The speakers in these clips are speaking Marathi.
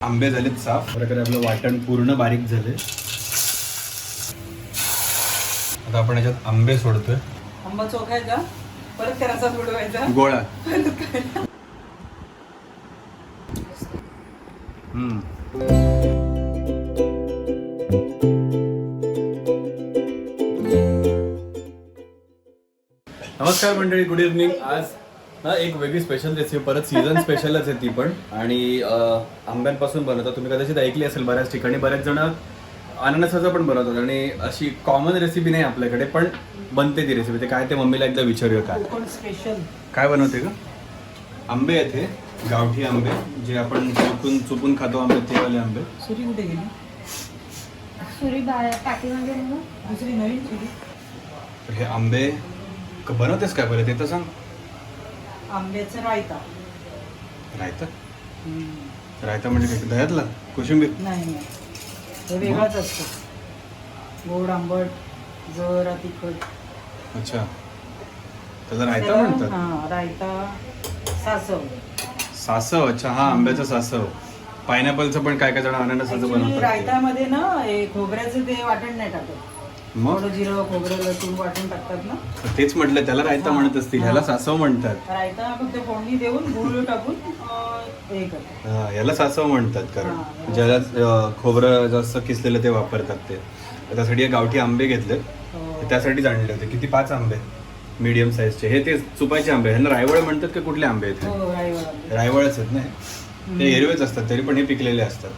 आंबे झालेत साफ प्रकारे आपलं वाटण पूर्ण बारीक झाले. आता आपण याच्यात आंबे सोडतोय. आंबा चोखायचा परत त्याला बुडवायचा गोळा. नमस्कार मंडळी, गुड इव्हनिंग. आज ना एक वेगळी स्पेशल रेसिपी, परत सीझन स्पेशलच आहे ती पण, आणि आंब्यांपासून बनवतात. तुम्ही कदाचित ऐकली असेल बऱ्याच ठिकाणी, बऱ्याच जण अननसाचं पण बनवतात, आणि अशी कॉमन रेसिपी नाही आपल्याकडे, पण बनते ती रेसिपी. ते काय ते मम्मीला एकदा विचारूया काय स्पेशल काय बनवते का. आंबे आहेत हे गावठी आंबे, जे आपण चुपून खातो आंबे, ते वाले आंबे. सुरी कुठे गेली? सुरी पाठीमध्ये दुसरी नवीन सुरी. तर हे आंबे बनवतेस काय पहिले ते तर सांग. आंब्याचा रायता. रायता? रायता म्हणजे काय, दह्यातला कोशिंबीर? नाही हे वेगळाच असतं. गोड आंबट जरा तिखट. अच्छा, त्याचा रायता म्हणतात. हा, रायता. सासव. सासव. अच्छा, हा आंब्याचं सासव. पायनॅपलचं पण काय काय जण अननसाचं बनवतात. रायतामध्ये ना हे खोबऱ्याचं ते वाटण नाही टाकत. मग थोडं जिरं खोबरं लसूण वाटण टाकतात ना, तेच म्हटलं, त्याला रायता म्हणत असतील, ह्याला सासव म्हणतात. रायता फक्त फोडणी देऊन गुळ टाकून हे करतात. याला सासव म्हणतात, कारण ज्याला खोबरं जास्त किसलेलं ते वापरतात. ते त्यासाठी गावठी आंबे घेतले, त्यासाठीच आणले होते. किती, 5 आंबे मीडियम साईजचे. हे ते चुपायचे आंबे. ह्यांना रायवळ म्हणतात का कुठले आंबे आहेत? हो, रायवळ. रायवळच आहेत ना ते. हिरवेच असतात तरी पण हे पिकलेले असतात.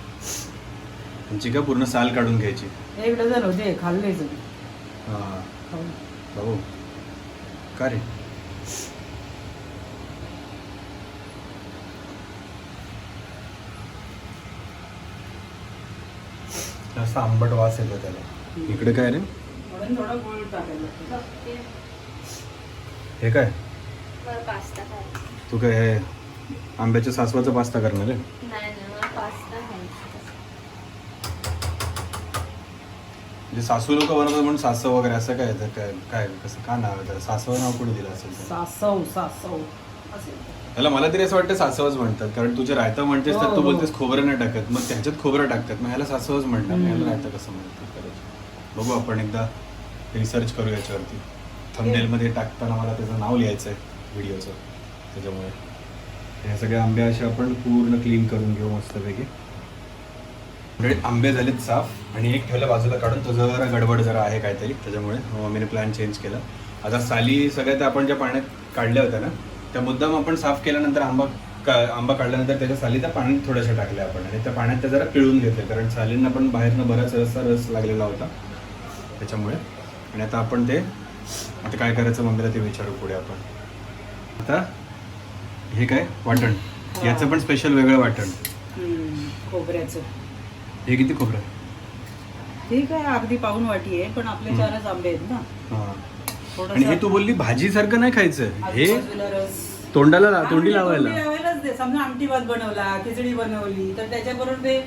त्यांची का पूर्ण साल काढून घ्यायची. 1 डझन होते, खाल्ले सगळे. बाबू का रे? जास्त आंबट वास येतो त्याला. इकडे काय रे? म्हणून थोडा गुळ टाकायचा. हे काय पास्ता खायचा. तू काय हे आंब्याच्या सासवाचा पास्ता करणार आहे? नाही मला पास्ता खायचा. म्हणजे सासू लोक बनवतात म्हणून सासव वगैरे असं काय काय काय कसं का नाव आहे त्याला? सासव नाव कुठे दिलं असेल? सासव त्याला मला तरी असं वाटतं सासवच म्हणतात, कारण तुझे रायता म्हणतेस तर तू बोलतेस खोबरं नाही टाकत, मग त्याच्यात खोबरं टाकतात, मग ह्याला सासवच म्हणतात. ह्याला रायता कसं म्हणतात? बघू, आपण एकदा रिसर्च करू याच्यावरती. थंबनेलमध्ये टाकताना मला त्याचं नाव लिहायचं आहे व्हिडिओचं, त्याच्यामुळे हे सगळे आंबे असे आपण पूर्ण क्लीन करून घेऊ मस्तपैकी. आंबे झालेत साफ, आणि एक ठेवलं बाजूला काढून. तो जरा गडबड जरा आहे काहीतरी, त्याच्यामुळे मम्मीने प्लॅन चेंज केला. आता साली सगळ्या त्या आपण ज्या पाण्यात काढल्या होत्या ना, त्या मुद्दाम आपण साफ केल्यानंतर आंबा काढल्यानंतर त्याच्या साली त्या पाण्यात थोड्याशा टाकल्या आपण, आणि त्या पाण्यात त्या जरा पिळून घेतल्या, कारण सालींना पण बाहेरनं बराच रस लागलेला होता त्याच्यामुळे. आणि आता आपण ते आता काय करायचं मम्मीला ते विचारू पुढे आपण. आता हे काय वाटण, याचं पण स्पेशल वेगळं वाटण. खोबऱ्याचं. हे किती खोबरं? ठीक आहे, अगदी पाऊण वाटी आहे, पण आपले 4च आंबे आहेत ना. आणि हे तू बोलली भाजीसारखं नाही खायचं, हे रस तोंडी लावायला. लावायलाच दे. समजा आमटी भात बनवला, खिचडी बनवली, तर त्याच्याबरोबर ते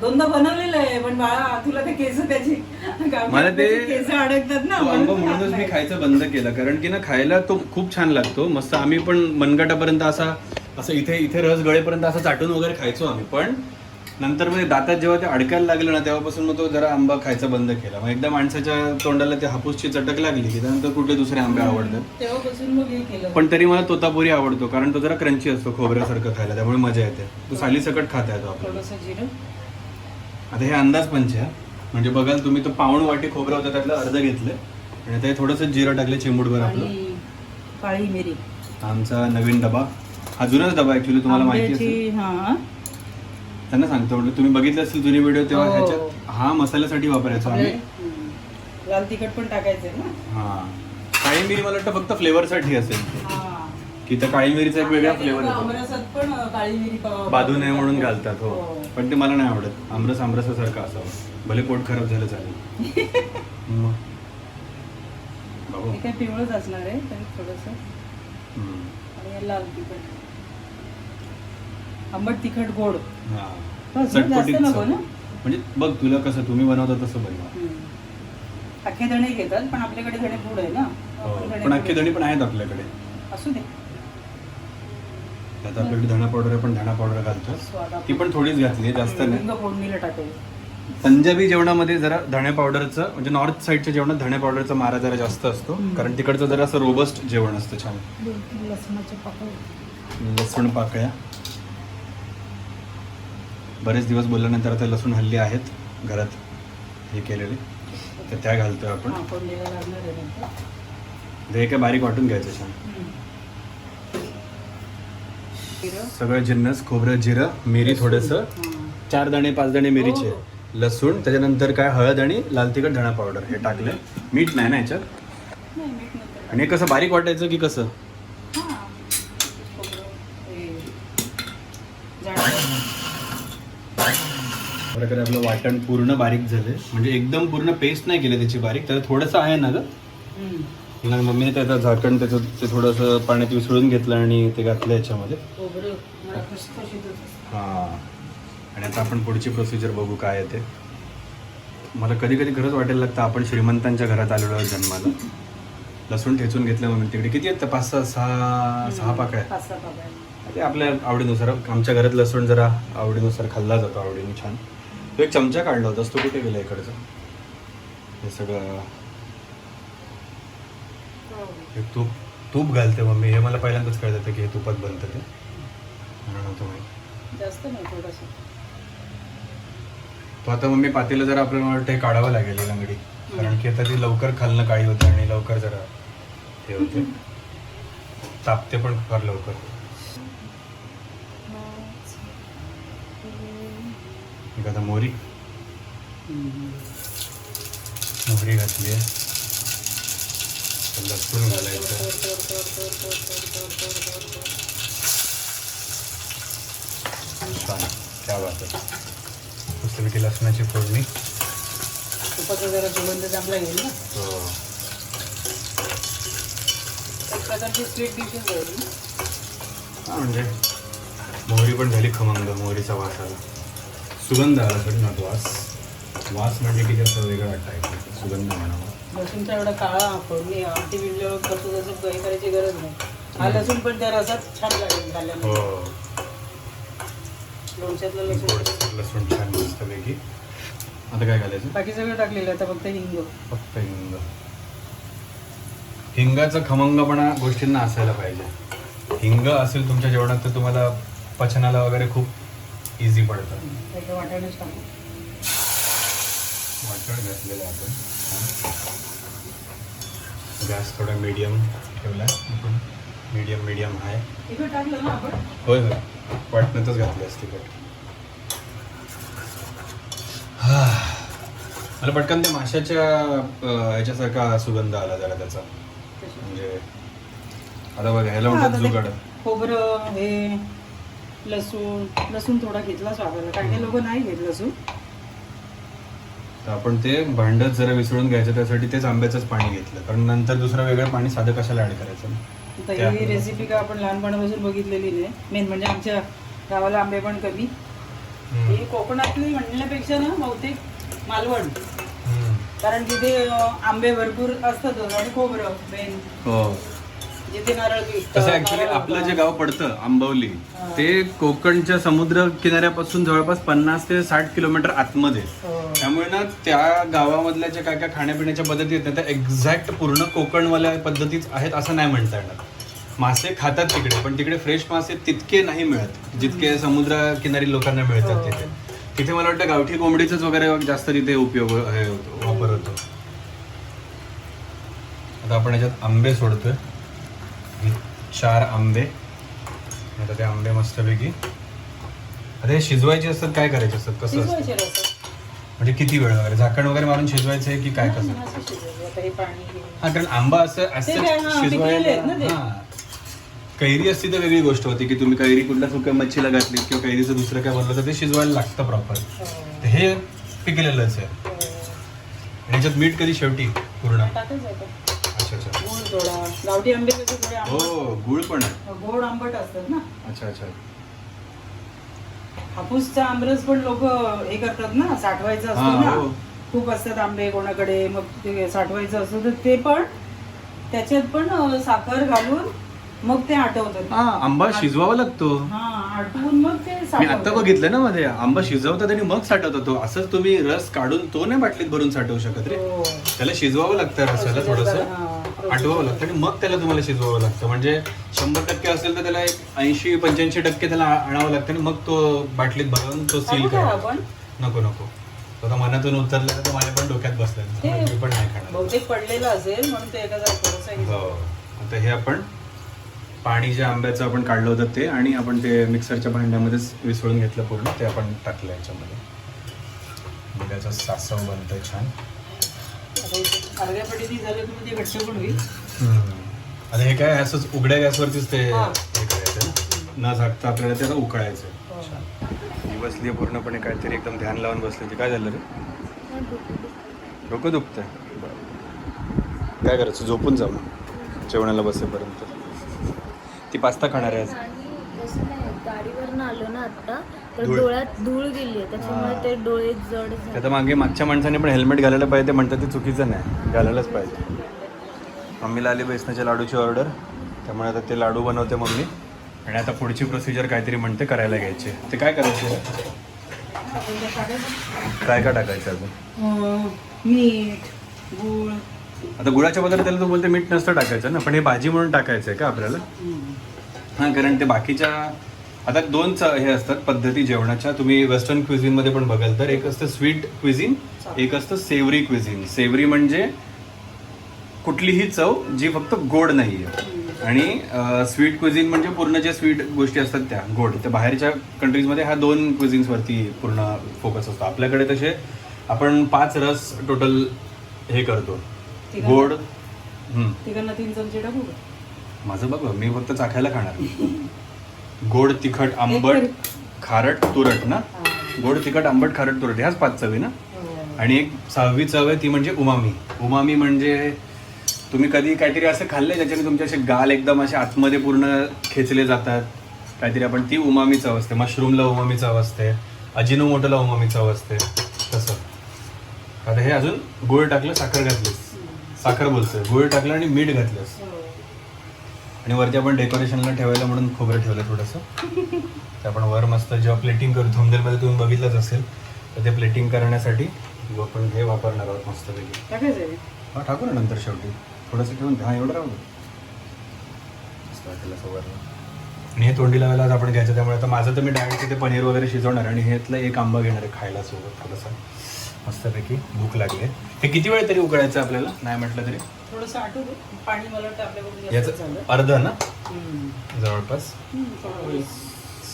2दा बनवलेलं आहे, पण बाळा तुला ते केस त्याची मला ते केस अडकतात ना, आंबा म्हणूनच मी खायचं बंद केलं, कारण की ना खायला तो खूप छान लागतो मस्त. आम्ही पण मनगटापर्यंत असं इथे रस गळेपर्यंत असं चाटून वगैरे खायचो आम्ही, पण नंतर मग दातात जेव्हा ते अडकायला लागलं ना, तेव्हापासून मग तो जरा आंबा खायचा बंद केला. मग एकदा माणसाच्या तोंडाला ते हापूसची चटक लागली की त्यानंतर कुठले दुसरे आंबे आवडतात. तेव्हापासून मग हे केलं. पण तरी मला तोतापुरी आवडतो, कारण तो जरा क्रंची असतो खोबऱ्यासारखं खायला, त्यामुळे मजा येते. तो साली सकट खाता येतो आपल्याला. थोडंसं जिरं. आता हे अंदाज पंच आहे, म्हणजे बघाल तुम्ही, तो पाऊण वाटी खोबरं होतं त्यातलं अर्ध घेतलं, आणि ते थोडंसं जिरं टाकले चिमूटभर आपलं. आणि काळी मिरी. आमचा नवीन डबा, हा जुनाच डबा ऍक्च्युली, तुम्हाला माहिती असेल. हा, त्यांना सांगतो, म्हणजे तुम्ही बघितले असतील जुनी व्हिडिओ, तेव्हा ह्याच्यात हा मसाल्यासाठी वापरायचो आम्ही. लाल तिखट पण टाकायचंय ना. हा, काळी मिरी मला वाटतं फक्त फ्लेवरसाठी असेल हा, की त्या काळी मिरीचा एक वेगळा फ्लेवर येतो. आमरसात पण काळी मिरी बाधू नये म्हणून घालतात. हो, पण ते मला नाही आवडत. आमरसासारखं असावं, भले पोट खराब झालं चालेल. मग हे काय पिवळंच असणार आहे तरी थोडंसं. आणि लाल तिखट, आंबट तिखट गोड. चटपटीत म्हणजे बघ, तुला कसं तुम्ही बनवता तसं बनवा. अख्खे धणे घेतात, पण आपल्याकडे धणे पूड आहे ना. पण अख्खे धणे पण आहेत आपल्याकडे. असू दे. आता आपल्याकडे धणा पावडर आहे, पण धणा पावडर घालतो. स्वाद ती पण थोडीच घातली, जास्त नाही. हिंग फोडणीला टाकेल. पंजाबी जेवणामध्ये जरा धणे पावडरचं म्हणजे नॉर्थ साईडच्या जेवणात धणे पावडरचा मारा जरा जास्त असतो, कारण तिकडचं जरा असं रोबस्ट जेवण असतं. छान लसणाचे पाकळी. लसूण पाकळ्या. बरेच दिवस बोलल्यानंतर आता लसूण हल्ली आहेत घरात हे केलेले, तर त्या घालतोय आपण. हा, फोडणीला लागणार आहे नंतर. हे काय बारीक वाटून घ्यायचं छान. जिरं. सगळं जिन्नस, खोबरं, जिरं, मिरी थोडंसं, 4 दाणे 5 दाणे मिरीचे, लसूण, त्याच्यानंतर काय हळद आणि लाल तिखट धणा पावडर हे टाकले. मीठ नाही ना याच्यात. नाही, मीठ नंतर. आणि हे कसं बारीक वाटायचं की कसं? हा. खोबरं, हे, जाडं. प्रकारे आपलं वाटण पूर्ण बारीक झाले, म्हणजे एकदम पूर्ण पेस्ट नाही केलं त्याची बारीक, तर थोडंसं आहे ना ग. आणि मम्मीने त्याचं झाकण त्याचं ते थोडंसं पाण्यात विसळून घेतलं आणि ते घातलं याच्यामध्ये. खोबरं मला खुसखुशीत होतं. हां. आणि आता आपण पुढची प्रोसिजर बघू काय आहे ते. मला कधी कधी खरंच वाटायला लागतं आपण श्रीमंतांच्या घरात आलेलो आहोत जन्माला. लसूण ठेचून घेतलं मम्मी. तिकडे किती आहेत? 5 6 पाकळ्या. 5-6 पाकळ्या. ते आपल्या आवडीनुसार. आमच्या घरात लसूण जरा आवडीनुसार खाल्ला जातो, आवडीने छान. तो एक चमचा काढला होतास, तो कुठे गेला इकडचा? हे सगळं हे तूप घालते मम्मी. हे मला पहिल्यांदाच कळत की हे तुपात बनतं ते. म्हणून होतं माहिती. जास्त नाही, थोडंसं. तो आता मम्मी पातेलं जरा आपल्याला वाटतं हे काढावं लागेल ही लंगडी, कारण की आता ती लवकर खालणं काळी होते आणि लवकर जरा हे होते, तापते पण फार लवकर. एक आता मोहरी घातली आहे, लसूण घालायचं. छान, क्या बात आहे. मस्तपैकी लसणाची फोडणी. तुपाचा जरा सुगंध चांगला येईल ना. एक प्रकारची स्वीट डिशेस जाईल ना. हां, म्हणजे मोहरी पण झाली खमंग. मोहरीचा वास आला, सुगंध आला. सर ना वास म्हणजे की जास्त वेगळं वाटतं, सुगंध म्हणावा. लसूणचा एवढा काळा फोडणी आमटी बिल्ल्यावर कसं जसं काही करायची गरज नाही. हा लसूण पण त्या रसात छान लागेल खाल्ल्यानंतर. हो, लोणच्यातलं लसूण. लसूण छान मस्तपैकी. आता काय घालायचं? बाकी सगळं टाकलेलं आता फक्त हिंग. फक्त हिंग. हिंगाचा खमंगपणा गोष्टींना असायला पाहिजे. हिंग असेल तुमच्या जेवणात तर तुम्हाला पचनाला वगैरे खूप इझी पडतं. त्याचं वाटाणच टाकू. वाटण घातलेलं आपण. गॅस थोडा मीडियम ठेवला आहे. मीडियम आहे. तिखट टाकलं ना आपण. होय वाटणातच घातली असते तिखट. मला पटकन ते माशाच्या ह्याच्यासारखा सुगंध आला जरा त्याचा. म्हणजे आता बघा ह्याला म्हणतात जुगाड. खोबरं, हे लसूण थोडा घेतलाच वापरायला, कारण हे लोक नाही घेत लसूण. तर आपण ते भांडत जरा विसळून घ्यायचं, त्यासाठी तेच आंब्याचंच पाणी घेतलं, कारण नंतर दुसरं वेगळं पाणी साधं कशाला ऍड करायचं. तर ही रेसिपी का आपण लहानपणापासून बघितलेली नाही. मेन म्हणजे आमच्या गावाला आंबे पण कमी. ही कोकणातली म्हणण्यापेक्षा ना बहुतेक मालवण, कारण तिथे आंबे भरपूर असतात आणि खोबरं मेन. हो, जिथे नारळ तसं ऍक्च्युली आपलं जे गाव पडतं आंबवली, ते कोकणच्या समुद्र किनाऱ्यापासून जवळपास 50 ते 60 किलोमीटर आतमध्ये. त्यामुळे ना त्या गावामधल्या ज्या काय काय खाण्यापिण्याच्या पद्धती आहेत त्या एक्झॅक्ट पूर्ण कोकणवाल्या पद्धतीच आहेत असं नाही म्हणता येणार. मासे खातात तिकडे, पण तिकडे फ्रेश मासे तितके नाही मिळत जितके समुद्र किनारी लोकांना मिळतात तिथे. तिथे मला वाटतं गावठी कोंबडीचाच वगैरे जास्त तिथे उपयोग वापर होतो. आता आपण याच्यात आंबे सोडतोय. 4 आंबे. आता ते आंबे मस्तपैकी आता हे शिजवायचे असतात, काय करायचे असतात, कसं असतं म्हणजे किती वेळ वगैरे झाकण वगैरे मारून शिजवायचं आहे की काय कसं? हा, कारण आंबा असं शिजवायला. हा, कैरी असती तर वेगळी गोष्ट होती की तुम्ही कैरी कुठल्या सुक्या मच्छीला घातली किंवा कैरीचं दुसरं काय बनलं तर ते शिजवायला लागतं प्रॉपर. हे पिकलेलंच आहे. ह्याच्यात मीठ कधी शेवटी पूर्ण. अच्छा. गुळ थोडा. गावठी आंबे कसे थोडे हो, गुळ पण आहे. गोड आंबट असतात ना. अच्छा. हापूसचा आमरस पण लोक हे करतात ना, साठवायचं असतं ना. खूप असतात आंबे कोणाकडे, मग ते साठवायचं असतं तर ते पण त्याच्यात पण साखर घालून मग ते आठवतात. हा आंबा शिजवावा लागतो. हा आठवून मग ते मी साठवतात. आता बघितलं ना मध्ये आंबा शिजवतात आणि मग साठवतात तो. असंच तुम्ही रस काढून तो नाही बाटलीत भरून साठवू शकत रे. हो. त्याला शिजवावं लागतं रसाला थोडस हा. आठवावं लागतं आणि मग त्याला तुम्हाला शिजवावं लागतं. म्हणजे 100% असेल तर त्याला 80-85% त्याला आणावं लागतं आणि मग तो बाटलीत भरून तो सील टाकू का करा. आपण? नको नको तो आता मनातून उतरलं तर माझ्या पण डोक्यात बसलं मी पण नाही खाणार. बहुतेक पडलेलं असेल म्हणून ते एका थोडंसं हो. आता हे आपण पाणी जे आंब्याचं आपण काढलं होतं ते आणि आपण ते मिक्सरच्या भांड्यामध्येच विसळून घेतलं पूर्ण ते आपण टाकलं याच्यामध्ये. आंब्याचं सासव बनतंय छान. अर्ध्या पटीने झालं तुम्ही ते घट्ट पण होईल. आता हे काय असंच उघड्या गॅसवरतीच ते हा. हे करायचं ना, न झाकता आपल्याला त्याला उकळायचं. हो. ही बसली पूर्णपणे काहीतरी एकदम ध्यान लावून बसली होती. काय झालं रे? डोकं दुखतंय. काय करायचं झोपून जा मग जेवणाला बसेपर्यंत. ती पास्ता खाणार आहे आज. आणि तसं नाही गाडीवरनं आलो ना आता तर धूळ. डोळ्यात धूळ गेली आहे त्याच्यामुळे हा. ते डोळे जड झाले. त्यात मागच्या माणसाने पण हेल्मेट घालायला पाहिजे. ते म्हणतात ते चुकीचं नाही, घालायलाच पाहिजे. मम्मीला आली बेसनाच्या लाडूची ऑर्डर, त्यामुळे आता ते लाडू बनवते मम्मी. आणि आता पुढची प्रोसिजर काहीतरी म्हणते करायला घ्यायची. ते काय करायचे? काय काय टाकायचं अजून? मीठ, गूळ. आता गुळाच्या बद्दल त्याला तू बोलते मीठ नसतं टाकायचं ना, पण हे भाजी म्हणून टाकायचं आहे का आपल्याला? हां, कारण ते बाकीच्या आता दोन हे असतात पद्धती जेवणाच्या. तुम्ही वेस्टर्न क्विझिनमध्ये पण बघाल तर एक असतं स्वीट क्विझिन, एक असतं सेवरी क्विझिन. सेवरी म्हणजे कुठलीही चव जी फक्त गोड नाही आहे. आणि स्वीट क्विझिन म्हणजे पूर्ण ज्या स्वीट गोष्टी असतात त्या गोड. त्या बाहेरच्या कंट्रीजमध्ये ह्या 2 क्विझिन्सवरती पूर्ण फोकस असतो. आपल्याकडे तसे आपण 5 रस टोटल हे करतो गोड. तिघांना 3 चमचे टाकू का? माझं बघ मी फक्त चाखायला खाणार. गोड तिखट आंबट खारट तुरट ना. गोड तिखट आंबट खारट तुरट ह्याच 5 चवी ना. आणि एक 6वी चव आहे ती म्हणजे उमामी. उमामी म्हणजे तुम्ही कधी काहीतरी असं खाल्लंय ज्याच्याने तुमचे असे गाल एकदम असे आतमध्ये पूर्ण खेचले जातात काहीतरी, आपण ती उमामी चव असते. मशरूमला उमामी चव असते, अजिनोमोटोला उमामी चव असते. तसं आता हे अजून गुळ टाकलं, साखर घातलीस, साखर बोलतोय, गुळ टाकलं आणि मीठ घातलंस. आणि वरती आपण डेकोरेशनला ठेवायला म्हणून खोबरं ठेवलं थोडंसं. ते आपण वर मस्त जेव्हा प्लेटिंग करू, थंबनेलमध्ये तुम्ही बघितलंच असेल, तर ते प्लेटिंग करण्यासाठी आपण हे वापरणार आहोत मस्तपैकी. टाकायचं. हा टाकू ना नंतर शेवटी थोडंसं ठेवून. हा एवढं राहू दे. मस्त वाटेल असं वरनं. आणि हे तोंडी लावायला आज आपण घ्यायचं, त्यामुळे आता माझं तर मी डायरेक्ट ते पनीर वगैरे शिजवणार आणि ह्यातलं एक आंबा घेणार आहे खायला सोबत थोडंसं. मस्तपैकी भूक लागली. हे किती वेळ तरी उकळायचं आपल्याला नाही म्हटलं तरी? थोडंसं आटू दे. पाणी मला वाटतं आपल्याकडून जास्त याचं झालं. अर्ध ना जवळपास. थोडं.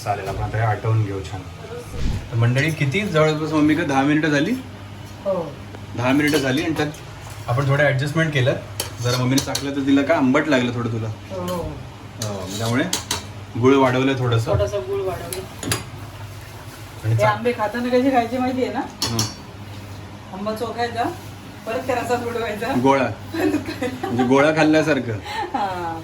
चालेल, आपण आता हे आटवून घेऊ छान. तर मंडळी किती जवळपास मम्मी का 10 मिनिटं झाली. हो 10 मिनिटं झाली आणि त्यात आपण थोडं ॲडजस्टमेंट केलं. जरा मम्मीने टाकलं तर तिला काय आंबट लागलं थोडं तुला. हो त्यामुळे गुळ वाढवलं थोडंसं. थोडासा गुळ वाढवलं. आणि हे आंबे खाताना कसे खायचे माहिती आहे ना? हं. आंबा चोखायचा, परत त्याला बुडवायचा. गोळा म्हणजे गोळा खाल्ल्यासारखं. हा.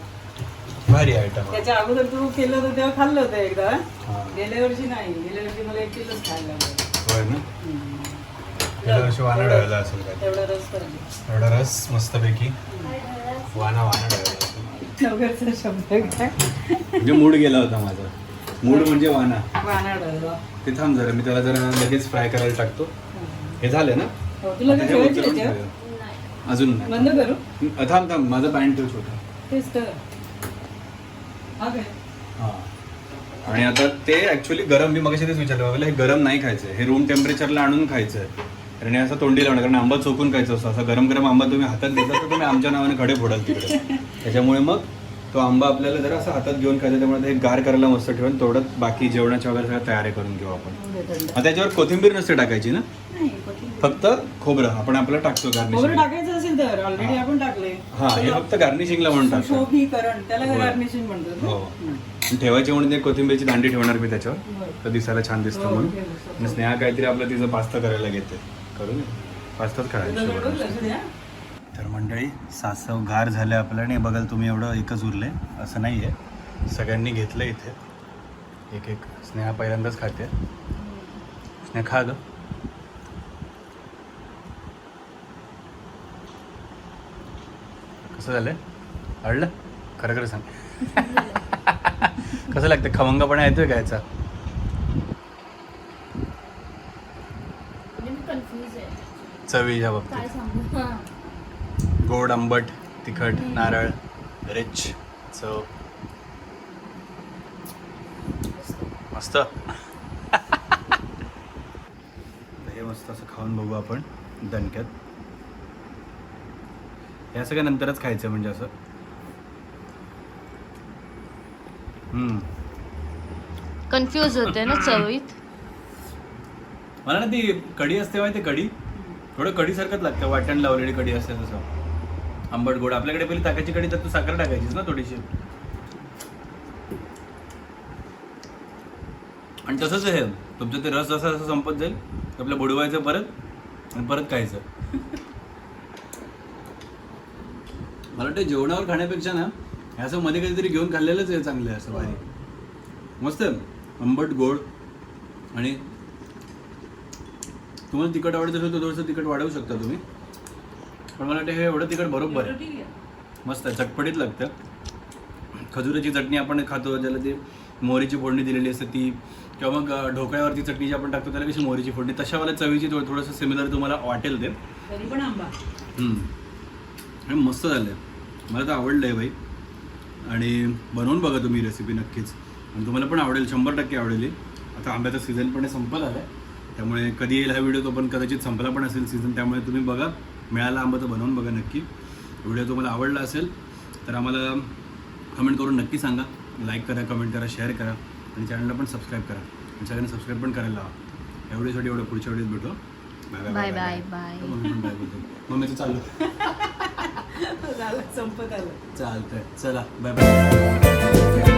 भारी आयटम. त्याच्या अगोदर तू केलं होतं तेव्हा खाल्लं होतं एकदा. हा. गेल्या वर्षी नाही, गेल्या वर्षी मला एकटीच खायला लागलं. होय ना. गेल्या वर्षी वाना डळला असेल काय. तेवढा रस पाहिजे. एवढा रस मस्तपैकी वाना डळला असेल. नवघरचा शब्द काय? म्हणजे मूड गेला होता माझा. मूड म्हणजे वाना. वाना डळला. ते थांब जरा, मी त्याला जरा लगेच फ्राय करायला टाकतो. हे झालं ना. हो, तुला आता काय हे ठेवायची उचलून त्याच्यावर? ठेवूया. अजून नाही. बंद करू? थांब माझा पॅन्ट ठेव छोटा. तेच तर. हा काय? हां. आणि आता ते ॲक्च्युली गरम, मी मगाशी तेच विचारलं बाबाला, हे गरम नाही खायचं आहे, हे रूम टेम्परेचरला आणून खायचं आहे. कारण हे असं तोंडी लावणार, कारण आंबा चोकून खायचं असतं. असं गरम गरम आंबा तुम्ही हातात घेतला तर तुम्ही आमच्या नावाने खडे फोडाल तिकडे. त्याच्यामुळे मग तो आंबा आपल्याला जरा असं हातात घेऊन खायचा. त्यामुळे हे गार करायला मस्त ठेवून तेवढं बाकी जेवणाच्या वगैरे सगळ्या तयारी करून घेऊ आपण. आता त्याच्यावर कोथिंबीर नसते टाकायची ना, नाही, कोथिंबीर. फक्त खोबरं आपण आपलं टाकतो खोबरं गार्निशिंग. टाकायचं असेल तर ऑलरेडी हा. आपण टाकले. हां, हे फक्त गार्निशिंगला म्हणून टाकतो. शोभीकरण, त्याला होय. गार्निशिंग म्हणतात ना? हो. हं. आणि ठेवायची म्हणून एक कोथिंबीरची दांडी ठेवणार मी त्याच्यावर, बरं. तर दिसायला छान दिसतं हो, म्हणून. ठेवू शकतो. आणि स्नेहा काहीतरी आपलं तिचं पास्ता करायला घेते. करून पास्ताच तुला करायचं. वेगळं असू द्या. तर मंडळी सासव गार झालं आपलं. आणि बघाल तुम्ही एवढं एकच उरलंय असं नाही आहे, सगळ्यांनी घेतलं इथे एक एक. स्नेहा पहिल्यांदाच खाते. स्नेहा खा ग. कसं झालंय? आवडलं? खरं खरं सांग. कसं लागतं, खवंगापणा येतोय का याचा? म्हणजे मी कन्फ्यूज आहे चवीच्या बाबतीत काय सांगू. हां. गोड, आंबट, तिखट, नारळ, रिच चव, मस्त. हे मस्त असं खाऊन बघू आपण दणक्यात. हे सगळं नंतरच खायचं म्हणजे असं. कन्फ्यूज होते ना चवीत. मला ना ती कढी असते माहिती, कढी थोडं कढीसारखंच लागतं, वाटण लावलेली कढी असते तसं. आंबट गोड. आपल्याकडे पहिली ताकाची कढी तर तू साखर टाकायचीस ना थोडीशी. आणि तसंच आहे तुमचं ते रस जसा जसा संपत जाईल आपलं बुडवायचं परत आणि परत खायचं. मला वाटतं जेवणावर खाण्यापेक्षा ना हे असं मध्ये कधीतरी घेऊन खाल्लेलंच आहे चांगलं आहे. असं भारी मस्त आहे. आंबट गोड. आणि तुम्हाला तिखट आवडत असेल तर थोडंसं तिखट वाढवू शकता तुम्ही, पण मला वाटतं हे एवढं तिखट बरोबर आहे. मस्त आहे, चटपटीत लागतं. खजुराची चटणी आपण खातो ज्याला ती मोहरीची फोडणी दिलेली असते ती, किंवा मग ढोकळ्यावरती चटणी जी आपण टाकतो त्याला कशी मोहरीची फोडणी, तशावाला चवीची थोडंसं सिमिलर तुम्हाला वाटेल ते. तरी पण आंबा आणि मस्त झालं आहे, मला तर आवडलं आहे बाई. आणि बनवून बघा तुम्ही रेसिपी नक्कीच, आणि तुम्हाला पण आवडेल, 100% आवडेल. आता आंब्याचा सीझन पण संपत आला आहे, त्यामुळे कधी येईल हा व्हिडिओ तो पण कदाचित संपला पण असेल सीझन, त्यामुळे तुम्ही बघा, मिळाला आंबा तर बनवून बघा नक्की. व्हिडिओ तुम्हाला आवडला असेल तर आम्हाला कमेंट करून नक्की सांगा. लाईक करा, कमेंट करा, शेअर करा, आणि चॅनलला पण सबस्क्राईब करा. आणि सगळ्यांना सबस्क्राईब पण करायला हवा. एवढ्यासाठी एवढं पुढच्या व्हिडिओत भेटू. Bye bye bye bye. मम्मीचं चालू झालं, संपत आलं. चालतंय, चला बाय बाय.